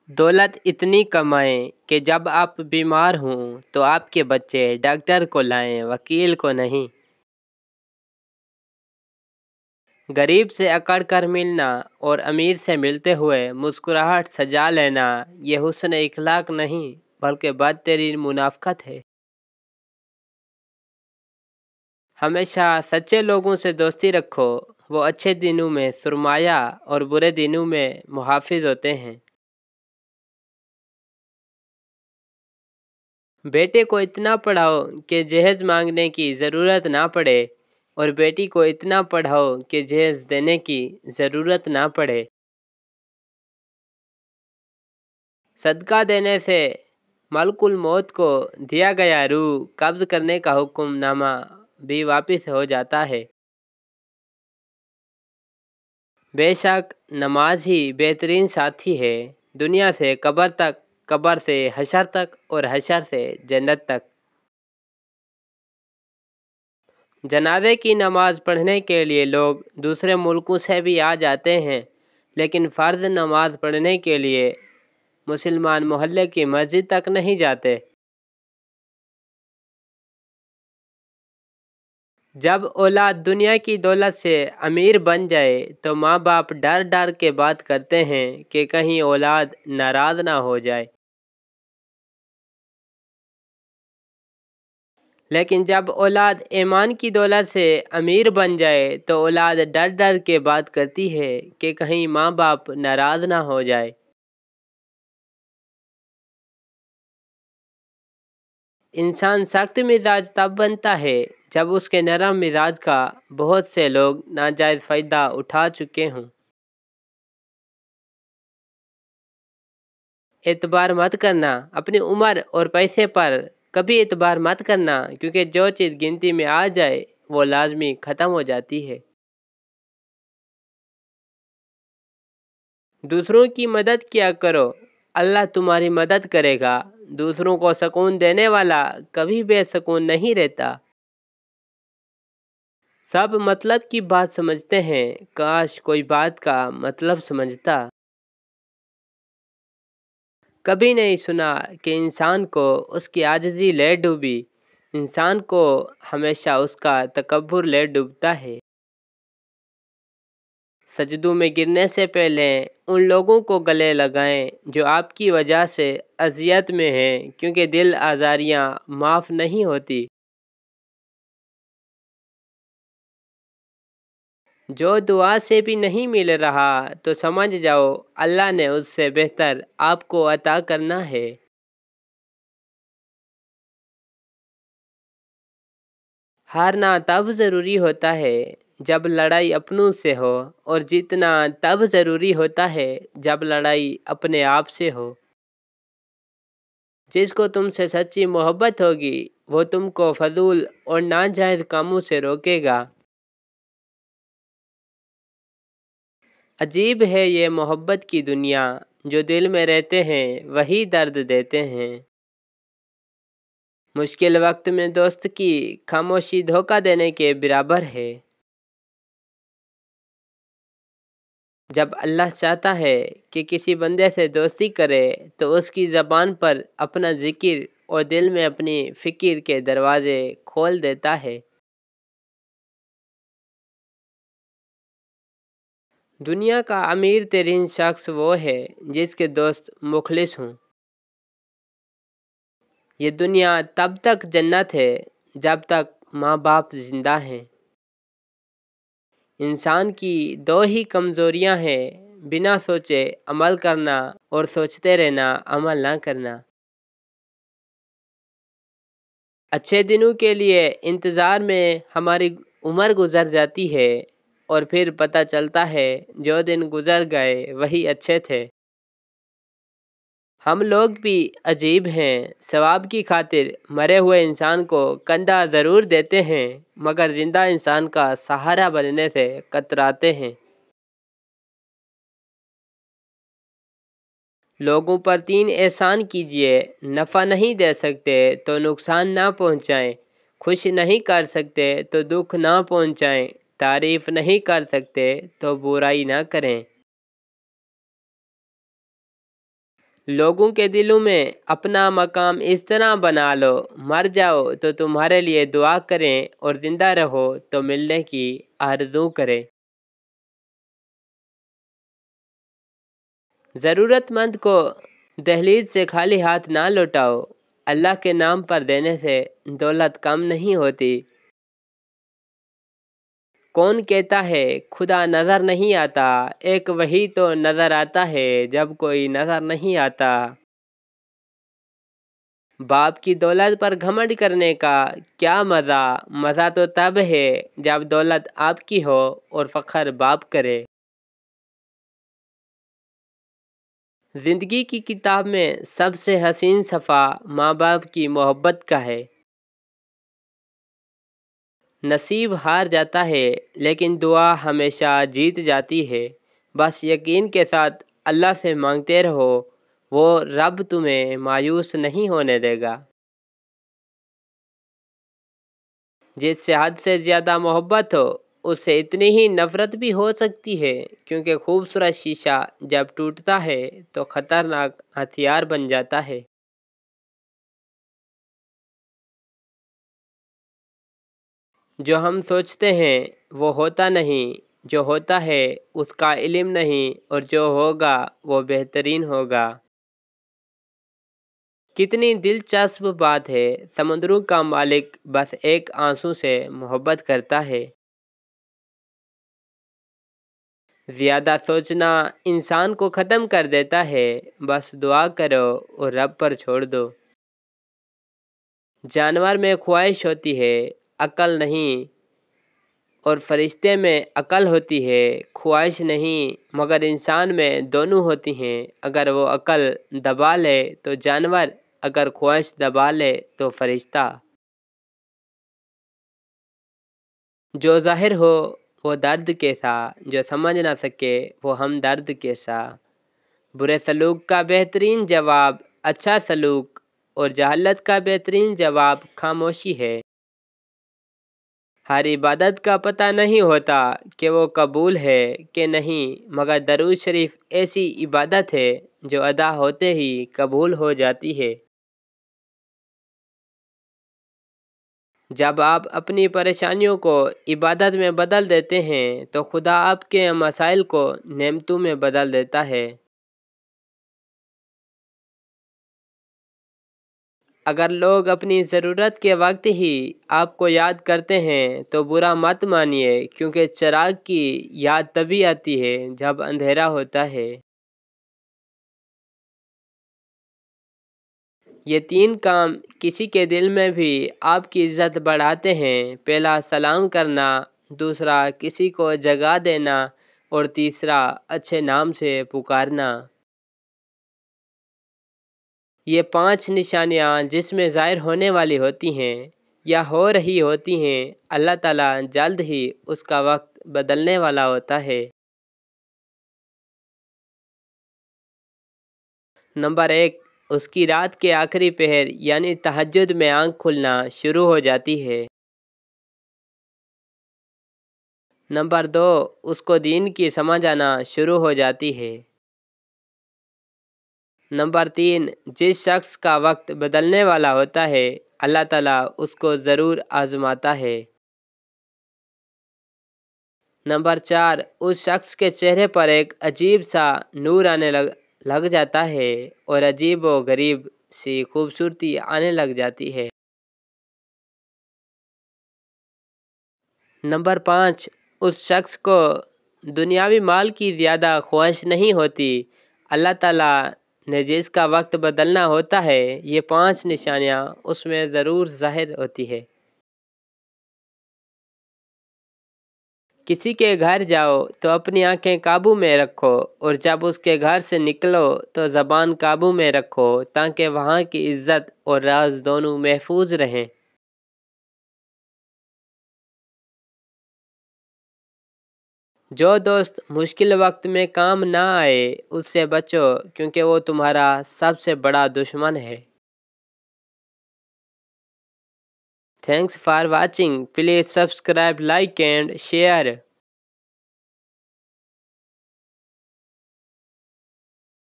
دولت اتنی کمائیں کہ جب آپ بیمار ہوں تو آپ کے بچے ڈاکٹر کو لائیں، وکیل کو نہیں۔ غریب سے اکڑ کر ملنا اور امیر سے ملتے ہوئے مسکراہٹ سجا لینا یہ حسن اخلاق نہیں بلکہ بدترین منافقت ہے۔ ہمیشہ سچے لوگوں سے دوستی رکھو، وہ اچھے دنوں میں سرمایہ اور برے دنوں میں محافظ ہوتے ہیں۔ بیٹے کو اتنا پڑھاؤ کہ جہیز مانگنے کی ضرورت نہ پڑے اور بیٹی کو اتنا پڑھاؤ کہ جہیز دینے کی ضرورت نہ پڑے۔ صدقہ دینے سے ملک الموت کو دیا گیا روح قبض کرنے کا حکم نامہ بھی واپس ہو جاتا ہے۔ بے شک نماز ہی بہترین ساتھی ہے، دنیا سے قبر تک، قبر سے حشر تک اور حشر سے جنت تک۔ جنازے کی نماز پڑھنے کے لیے لوگ دوسرے ملکوں سے بھی آ جاتے ہیں، لیکن فرض نماز پڑھنے کے لیے مسلمان محلے کی مسجد تک نہیں جاتے۔ جب اولاد دنیا کی دولت سے امیر بن جائے تو ماں باپ ڈر ڈر کے بات کرتے ہیں کہ کہیں اولاد ناراض نہ ہو جائے، لیکن جب اولاد ایمان کی دولت سے امیر بن جائے تو اولاد ڈر ڈر کے بات کرتی ہے کہ کہیں ماں باپ ناراض نہ ہو جائے۔ انسان سخت مزاج تب بنتا ہے جب اس کے نرم مزاج کا بہت سے لوگ ناجائز فائدہ اٹھا چکے ہوں۔ اعتبار مت کرنا، اپنی عمر اور پیسے پر کبھی اعتبار مت کرنا، کیونکہ جو چیز گنتی میں آ جائے وہ لازمی ختم ہو جاتی ہے۔ دوسروں کی مدد کیا کرو، اللہ تمہاری مدد کرے گا۔ دوسروں کو سکون دینے والا کبھی بے سکون نہیں رہتا۔ سب مطلب کی بات سمجھتے ہیں، کاش کوئی بات کا مطلب سمجھتا۔ کبھی نہیں سنا کہ انسان کو اس کی عاجزی لے ڈوبی، انسان کو ہمیشہ اس کا تکبر لے ڈوبتا ہے۔ سجدوں میں گرنے سے پہلے ان لوگوں کو گلے لگائیں جو آپ کی وجہ سے اذیت میں ہیں، کیونکہ دل آزاریاں معاف نہیں ہوتی۔ جو دعا سے بھی نہیں مل رہا تو سمجھ جاؤ اللہ نے اس سے بہتر آپ کو عطا کرنا ہے۔ ہارنا تب ضروری ہوتا ہے جب لڑائی اپنوں سے ہو، اور جیتنا تب ضروری ہوتا ہے جب لڑائی اپنے آپ سے ہو۔ جس کو تم سے سچی محبت ہوگی وہ تم کو فضول اور ناجائز کاموں سے روکے گا۔ عجیب ہے یہ محبت کی دنیا، جو دل میں رہتے ہیں وہی درد دیتے ہیں۔ مشکل وقت میں دوست کی خاموشی دھوکہ دینے کے برابر ہے۔ جب اللہ چاہتا ہے کہ کسی بندے سے دوستی کرے تو اس کی زبان پر اپنا ذکر اور دل میں اپنی فکر کے دروازے کھول دیتا ہے۔ دنیا کا امیر ترین شخص وہ ہے جس کے دوست مخلص ہوں۔ یہ دنیا تب تک جنت ہے جب تک ماں باپ زندہ ہیں۔ انسان کی دو ہی کمزوریاں ہیں، بنا سوچے عمل کرنا اور سوچتے رہنا عمل نہ کرنا۔ اچھے دنوں کے لیے انتظار میں ہماری عمر گزر جاتی ہے اور پھر پتہ چلتا ہے جو دن گزر گئے وہی اچھے تھے۔ ہم لوگ بھی عجیب ہیں، ثواب کی خاطر مرے ہوئے انسان کو کندھا ضرور دیتے ہیں مگر زندہ انسان کا سہارا بننے سے کتراتے ہیں۔ لوگوں پر 3 احسان کیجئے، نفع نہیں دے سکتے تو نقصان نہ پہنچائیں، خوش نہیں کر سکتے تو دکھ نہ پہنچائیں، تعریف نہیں کر سکتے تو برائی نہ کریں۔ لوگوں کے دلوں میں اپنا مقام اس طرح بنا لو، مر جاؤ تو تمہارے لیے دعا کریں اور زندہ رہو تو ملنے کی آرزو کریں۔ ضرورت مند کو دہلیز سے خالی ہاتھ نہ لوٹاؤ۔ اللہ کے نام پر دینے سے دولت کم نہیں ہوتی۔ کون کہتا ہے خدا نظر نہیں آتا؟ ایک وہی تو نظر آتا ہے جب کوئی نظر نہیں آتا۔ باپ کی دولت پر گھمنڈ کرنے کا کیا مزہ؟ مزہ تو تب ہے جب دولت آپ کی ہو اور فخر باپ کرے۔ زندگی کی کتاب میں سب سے حسین صفحہ ماں باپ کی محبت کا ہے۔ نصیب ہار جاتا ہے لیکن دعا ہمیشہ جیت جاتی ہے۔ بس یقین کے ساتھ اللہ سے مانگتے رہو، وہ رب تمہیں مایوس نہیں ہونے دے گا۔ جس سے حد سے زیادہ محبت ہو اس سے اتنی ہی نفرت بھی ہو سکتی ہے، کیونکہ خوبصورت شیشہ جب ٹوٹتا ہے تو خطرناک ہتھیار بن جاتا ہے۔ جو ہم سوچتے ہیں وہ ہوتا نہیں، جو ہوتا ہے اس کا علم نہیں، اور جو ہوگا وہ بہترین ہوگا۔ کتنی دلچسپ بات ہے، سمندروں کا مالک بس ایک آنسو سے محبت کرتا ہے۔ زیادہ سوچنا انسان کو ختم کر دیتا ہے، بس دعا کرو اور رب پر چھوڑ دو۔ جانور میں خواہش ہوتی ہے، عقل نہیں، اور فرشتے میں عقل ہوتی ہے، خواہش نہیں، مگر انسان میں دونوں ہوتی ہیں۔ اگر وہ عقل دبا لے تو جانور، اگر خواہش دبا لے تو فرشتہ۔ جو ظاہر ہو وہ درد کیسا، جو سمجھ نہ سکے وہ ہمدرد کیسا۔ برے سلوک کا بہترین جواب اچھا سلوک، اور جہالت کا بہترین جواب خاموشی ہے۔ ہر عبادت کا پتہ نہیں ہوتا کہ وہ قبول ہے کہ نہیں، مگر درود شریف ایسی عبادت ہے جو ادا ہوتے ہی قبول ہو جاتی ہے۔ جب آپ اپنی پریشانیوں کو عبادت میں بدل دیتے ہیں تو خدا آپ کے مسائل کو نعمتوں میں بدل دیتا ہے۔ اگر لوگ اپنی ضرورت کے وقت ہی آپ کو یاد کرتے ہیں تو برا مت مانیے، کیونکہ چراغ کی یاد تبھی آتی ہے جب اندھیرا ہوتا ہے۔ یہ 3 کام کسی کے دل میں بھی آپ کی عزت بڑھاتے ہیں۔ پہلا سلام کرنا، دوسرا کسی کو جگہ دینا، اور تیسرا اچھے نام سے پکارنا۔ یہ 5 نشانیاں جس میں ظاہر ہونے والی ہوتی ہیں یا ہو رہی ہوتی ہیں، اللہ تعالیٰ جلد ہی اس کا وقت بدلنے والا ہوتا ہے۔ نمبر 1، اس کی رات کے آخری پہر یعنی تہجد میں آنکھ کھلنا شروع ہو جاتی ہے۔ نمبر 2، اس کو دین کی سمجھ آنا شروع ہو جاتی ہے۔ نمبر 3، جس شخص کا وقت بدلنے والا ہوتا ہے اللہ تعالیٰ اس کو ضرور آزماتا ہے۔ نمبر 4، اس شخص کے چہرے پر ایک عجیب سا نور آنے لگ جاتا ہے اور عجیب و غریب سی خوبصورتی آنے لگ جاتی ہے۔ نمبر 5، اس شخص کو دنیاوی مال کی زیادہ خواہش نہیں ہوتی۔ اللہ تعالیٰ نے جس کا وقت بدلنا ہوتا ہے یہ 5 نشانیاں اس میں ضرور ظاہر ہوتی ہے۔ کسی کے گھر جاؤ تو اپنی آنکھیں قابو میں رکھو، اور جب اس کے گھر سے نکلو تو زبان قابو میں رکھو، تاکہ وہاں کی عزت اور راز دونوں محفوظ رہیں۔ جو دوست مشکل وقت میں کام نہ آئے اس سے بچو، کیونکہ وہ تمہارا سب سے بڑا دشمن ہے۔ Thanks for watching. Please subscribe, like and share.